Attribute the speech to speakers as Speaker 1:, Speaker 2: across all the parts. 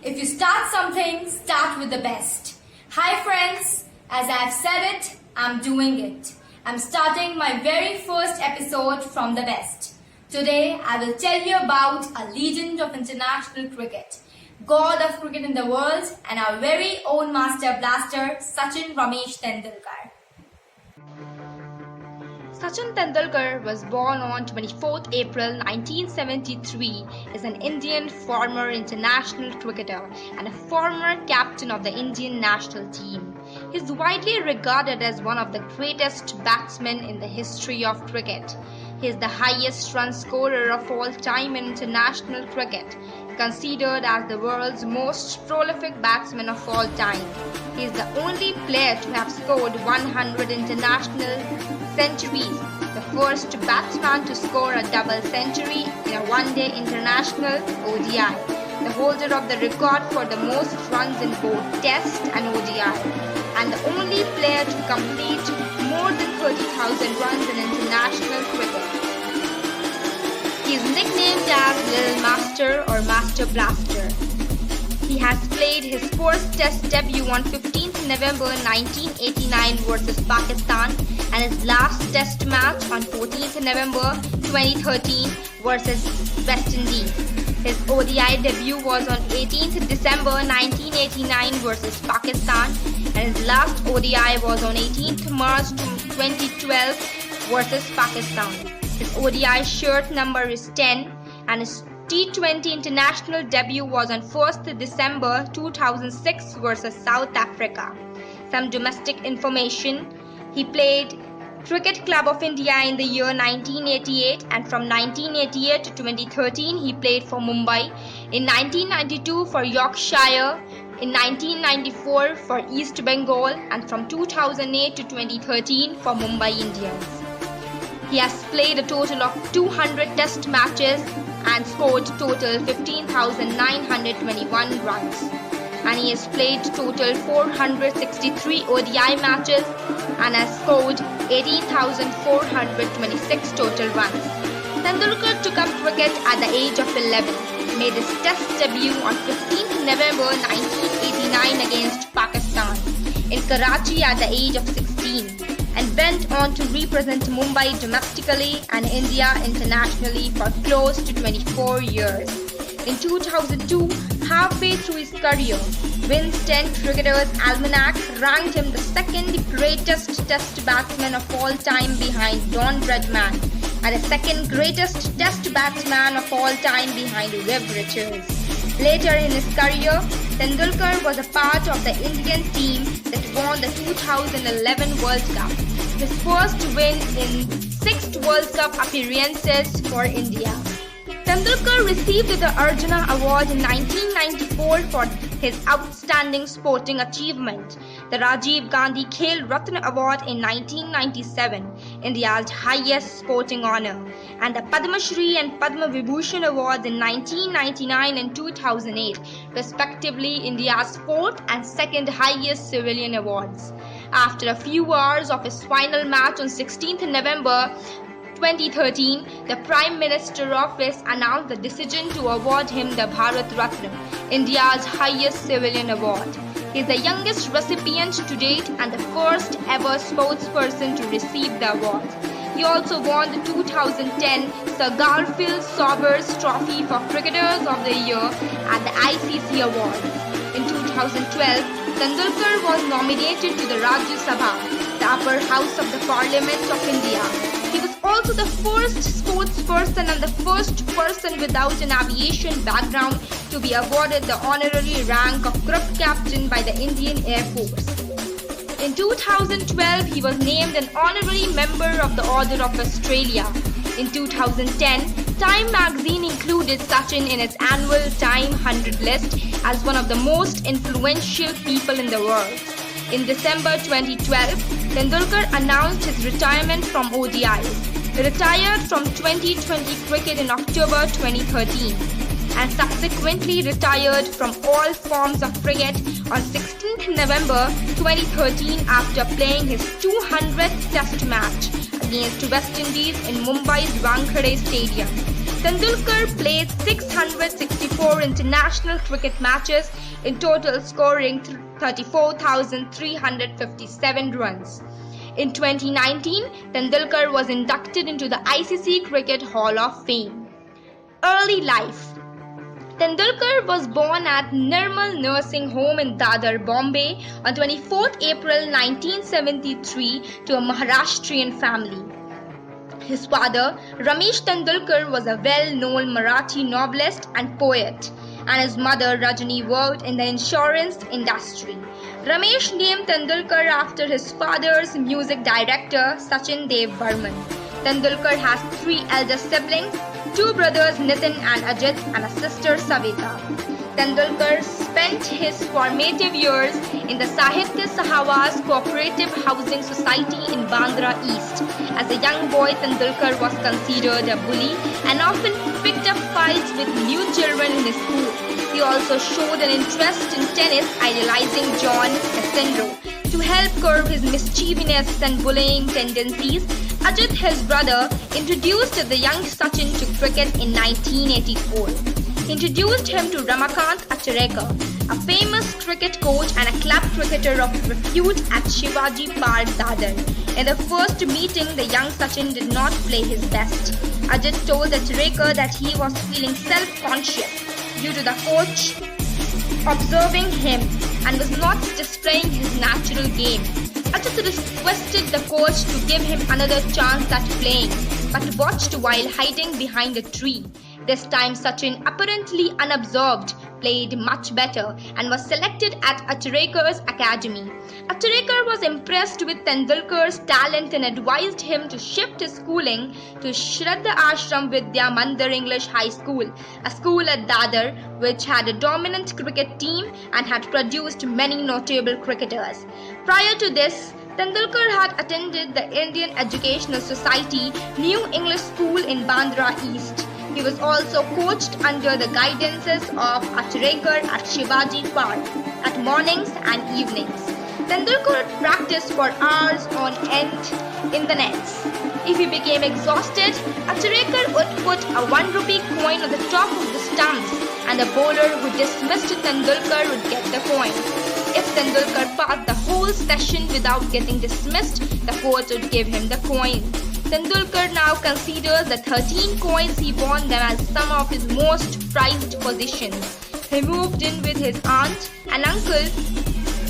Speaker 1: If you start something, start with the best. Hi friends, as I've said it, I'm doing it. I'm starting my very first episode from the best. Today, I will tell you about a legend of international cricket, god of cricket in the world, and our very own master blaster, Sachin Tendulkar. Sachin Tendulkar was born on 24th April 1973, is an Indian former international cricketer and a former captain of the Indian national team. He is widely regarded as one of the greatest batsmen in the history of cricket. He is the highest run scorer of all time in international cricket, considered as the world's most prolific batsman of all time. He is the only player to have scored 100 international centuries, the first batsman to score a double century in a one-day international ODI, the holder of the record for the most runs in both Test and ODI, and the only player to complete more than 30,000 runs in international cricket. He is nicknamed as Little Master or Master Blaster. He has played his first Test debut on 15th November 1989 versus Pakistan and his last Test match on 14th November 2013 versus West Indies. His ODI debut was on 18th December 1989 versus Pakistan and his last ODI was on 18th March 2012 versus Pakistan. His ODI shirt number is 10 and his T20 international debut was on 1st December 2006 versus South Africa. Some domestic information: he played Cricket Club of India in the year 1988 and from 1988 to 2013 he played for Mumbai, in 1992 for Yorkshire, in 1994 for East Bengal and from 2008 to 2013 for Mumbai Indians. He has played a total of 200 Test matches and scored total 15,921 runs. And he has played total 463 ODI matches and has scored 18,426 total runs. Tendulkar took up cricket at the age of 11, made his Test debut on 15th November 1989 against Pakistan in Karachi at the age of 16. And went on to represent Mumbai domestically and India internationally for close to 24 years. In 2002, halfway through his career, Win's 10 Cricketers Almanac ranked him the second greatest Test batsman of all time behind Don Bradman and the second greatest Test batsman of all time behind Viv Richards. Later in his career, Tendulkar was a part of the Indian team that won the 2011 World Cup, his first win in 6 World Cup appearances for India. Tendulkar received the Arjuna Award in 1994 for his outstanding sporting achievement, the Rajiv Gandhi Khel Ratna Award in 1997, India's highest sporting honor, and the Padma Shri and Padma Vibhushan Awards in 1999 and 2008, respectively India's 4th and 2nd highest civilian awards. After a few hours of his final match on 16th November 2013, the Prime Minister office announced the decision to award him the Bharat Ratna, India's highest civilian award. He is the youngest recipient to date and the first ever sportsperson to receive the award. He also won the 2010 Sir Garfield Sobers Trophy for Cricketers of the Year at the ICC Awards. In 2012, Tendulkar was nominated to the Rajya Sabha, the upper house of the Parliament of India. He was also the first sportsperson and the first person without an aviation background to be awarded the honorary rank of Group Captain by the Indian Air Force. In 2012, he was named an honorary member of the Order of Australia. In 2010, Time magazine included Sachin in its annual Time 100 list as one of the most influential people in the world. In December 2012, Tendulkar announced his retirement from ODIs. He retired from 2020 cricket in October 2013 and subsequently retired from all forms of cricket on 16th November 2013 after playing his 200th Test match against West Indies in Mumbai's Wankhede Stadium. Tendulkar played 664 international cricket matches, in total scoring 34,357 runs. In 2019, Tendulkar was inducted into the ICC Cricket Hall of Fame. Early life. Tendulkar was born at Nirmal Nursing Home in Dadar, Bombay on 24 April 1973 to a Maharashtrian family. His father, Ramesh Tendulkar, was a well-known Marathi novelist and poet, and his mother, Rajani, worked in the insurance industry. Ramesh named Tendulkar after his father's music director, Sachin Barman. Tendulkar has 3 elder siblings, 2 brothers Nitin and Ajit, and a sister Savita. Tendulkar spent his formative years in the Sahitya Sahawaz Cooperative Housing Society in Bandra East. As a young boy, Tendulkar was considered a bully and often picked up fights with new children in his school. He also showed an interest in tennis, idolizing John McEnroe. To help curb his mischievousness and bullying tendencies, Ajit, his brother, introduced the young Sachin to cricket in 1984. He introduced him to Ramakant Acharekar, a famous cricket coach and a club cricketer of repute at Shivaji Park, Dadar. In the first meeting, the young Sachin did not play his best. Ajit told Acharekar that he was feeling self-conscious due to the coach observing him and was not displaying his natural game. Ajit requested the coach to give him another chance at playing, but watched while hiding behind a tree. This time Sachin, apparently unobserved, played much better and was selected at Acharekar's academy. Acharekar was impressed with Tendulkar's talent and advised him to shift his schooling to Shraddha Ashram Vidya Mandir English High School, a school at Dadar which had a dominant cricket team and had produced many notable cricketers. Prior to this, Tendulkar had attended the Indian Educational Society New English School in Bandra East. He was also coached under the guidances of Acharekar at Shivaji Park at mornings and evenings. Tendulkar practiced for hours on end in the nets. If he became exhausted, Acharekar would put a 1 rupee coin on the top of the stumps and the bowler who dismissed Tendulkar would get the coin. If Tendulkar passed the whole session without getting dismissed, the coach would give him the coin. Tendulkar now considers the 13 coins he won them as some of his most prized possessions. He moved in with his aunt and uncle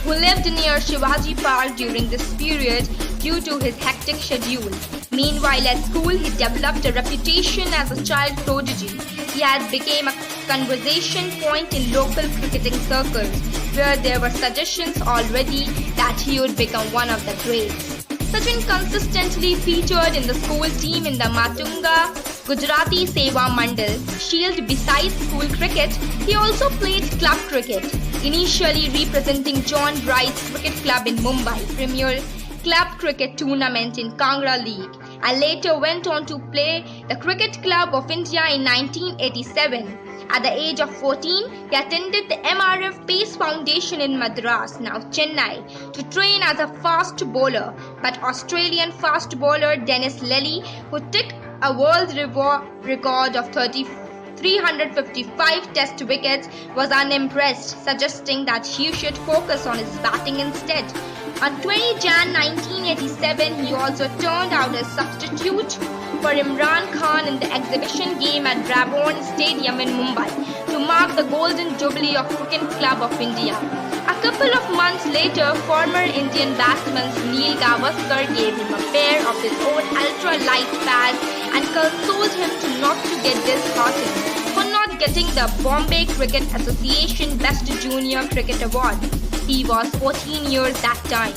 Speaker 1: who lived near Shivaji Park during this period due to his hectic schedule. Meanwhile, at school, he developed a reputation as a child prodigy. He had become a conversation point in local cricketing circles, where there were suggestions already that he would become one of the greats. Sachin consistently featured in the school team in the Matunga Gujarati Seva Mandal Shield. Besides school cricket, he also played club cricket, initially representing John Bright's Cricket Club in Mumbai Premier Club Cricket Tournament in Kangra League, and later went on to play the Cricket Club of India in 1987. At the age of 14, he attended the MRF Pace Foundation in Madras, now Chennai, to train as a fast bowler. But Australian fast bowler Dennis Lillee, who took a world record of 355 test wickets, was unimpressed, suggesting that he should focus on his batting instead. On 20 Jan 1987, he also turned out as substitute for Imran Khan in the exhibition game at Brabourne Stadium in Mumbai to mark the golden jubilee of Cricket Club of India. A couple of months later, former Indian batsman Neil Gavaskar gave him a pair of his own ultra-light pads and consoled him not to get disheartened for not getting the Bombay Cricket Association Best Junior Cricket Award. He was 14 years that time.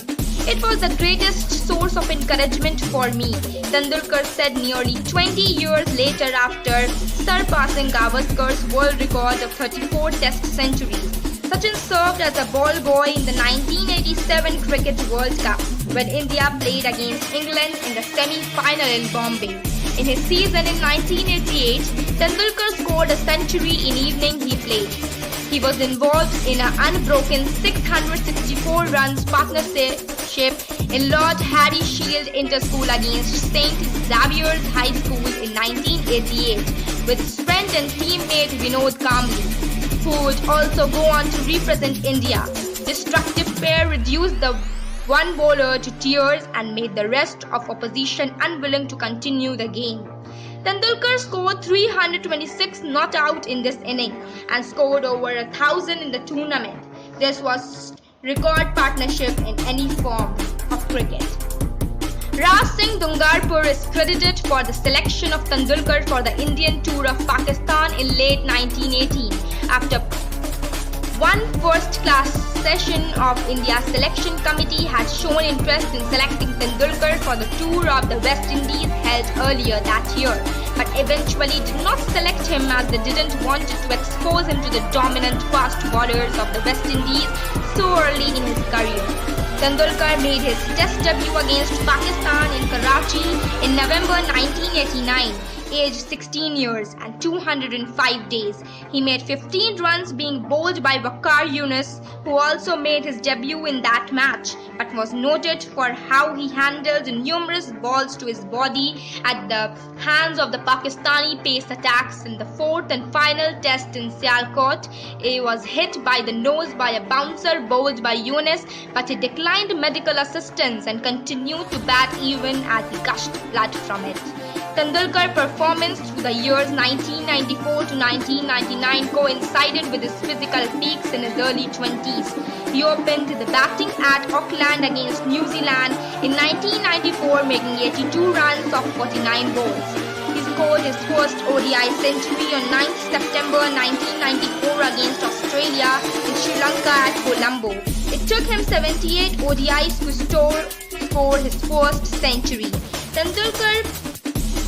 Speaker 1: It was the greatest source of encouragement for me, Tendulkar said nearly 20 years later after surpassing Gavaskar's world record of 34 test centuries. Sachin served as a ball boy in the 1987 Cricket World Cup, when India played against England in the semi-final in Bombay. In his season in 1988, Tendulkar scored a century in evening he played. He was involved in an unbroken 664 runs partnership in Lord Harry Shield Inter-School against St. Xavier's High School in 1988, with his friend and teammate Vinod Kamble, who would also go on to represent India. This destructive pair reduced the one bowler to tears and made the rest of opposition unwilling to continue the game. Tendulkar scored 326 not out in this inning and scored over 1,000 in the tournament. This was record partnership in any form of cricket. Raj Singh Dungarpur is credited for the selection of Tendulkar for the Indian tour of Pakistan in late 1918 after one first-class session of India's selection committee had shown interest in selecting Tendulkar for the tour of the West Indies held earlier that year, but eventually did not select him as they didn't want to expose him to the dominant fast bowlers of the West Indies so early in his career. Tendulkar made his Test debut against Pakistan in Karachi in November 1989. Aged 16 years and 205 days. He made 15 runs being bowled by Waqar Younis, who also made his debut in that match, but was noted for how he handled numerous balls to his body at the hands of the Pakistani pace attacks in the fourth and final test in Sialkot. He was hit by the nose by a bouncer bowled by Younis, but he declined medical assistance and continued to bat even as he gushed blood from it. Tendulkar's performance through the years 1994 to 1999 coincided with his physical peaks in his early 20s. He opened the batting at Auckland against New Zealand in 1994, making 82 runs off 49 balls. He scored his first ODI century on 9th September 1994 against Australia in Sri Lanka at Colombo. It took him 78 ODIs to score his first century. Tendulkar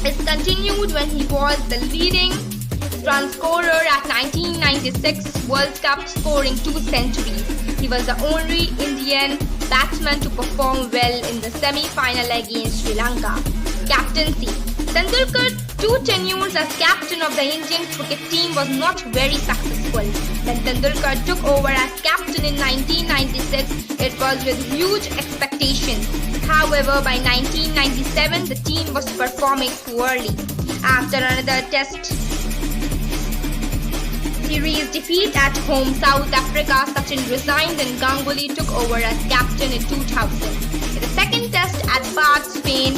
Speaker 1: is continued when he was the leading run scorer at 1996 World Cup, scoring 2 centuries. He was the only Indian batsman to perform well in the semi-final against Sri Lanka. Captaincy. Tendulkar's 2 tenures as captain of the Indian cricket team was not very successful. When Tendulkar took over as captain in 1996, it was with huge expectations. However, by 1997, the team was performing poorly. After another test series defeat at home South Africa, Sachin resigned and Ganguly took over as captain in 2000. In the second test at Bath, Spain,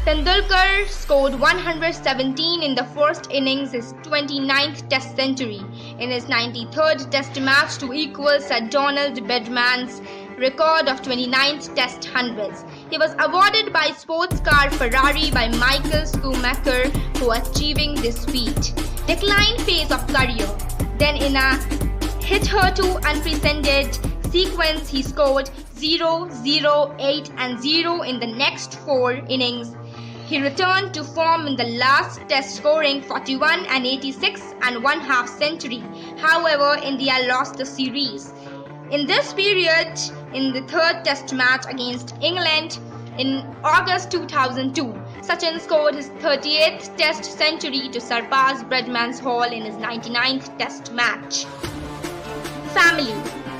Speaker 1: Tendulkar scored 117 in the first innings, his 29th test century. In his 93rd test match to equal Sir Donald Bedman's record of 29th test hundreds. He was awarded by sports car Ferrari by Michael Schumacher for achieving this feat. Decline phase of career. Then in a hitherto unprecedented sequence, he scored 0, 0, 8 and 0 in the next 4 innings. He returned to form in the last test, scoring 41 and 86 and 1/2 century. However, India lost the series. In this period, in the third test match against England in August 2002, Sachin scored his 38th test century to surpass Bradman's haul in his 99th test match. Family.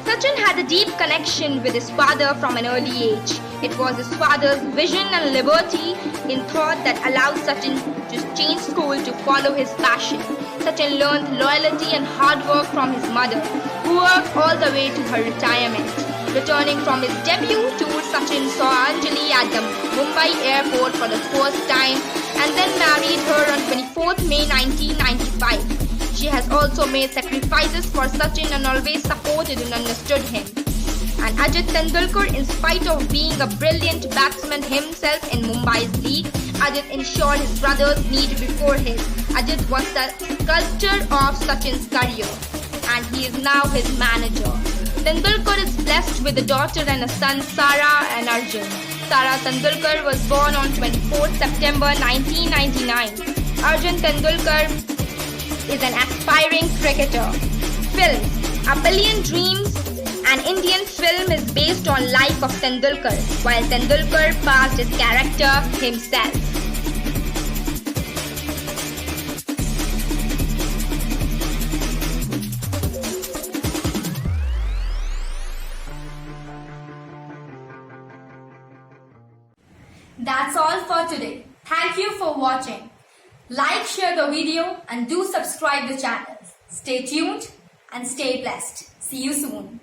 Speaker 1: Sachin had a deep connection with his father from an early age. It was his father's vision and liberty in thought that allowed Sachin to change school to follow his passion. Sachin learned loyalty and hard work from his mother, who worked all the way to her retirement. Returning from his debut tour, Sachin saw Anjali at the Mumbai airport for the first time and then married her on 24th May 1995. She has also made sacrifices for Sachin and always supported and understood him. And Ajit Tendulkar, in spite of being a brilliant batsman himself in Mumbai's league, Ajit ensured his brother's need before his. Ajit was the sculptor of Sachin's career, and he is now his manager. Tendulkar is blessed with a daughter and a son, Sara and Arjun. Sara Tendulkar was born on 24th September 1999. Arjun Tendulkar is an aspiring cricketer. Film A Billion Dreams, an Indian film, is based on life of Tendulkar, while Tendulkar passed his character himself.
Speaker 2: That's all for today. Thank you for watching. Like, share the video and do subscribe the channel. Stay tuned and stay blessed. See you soon.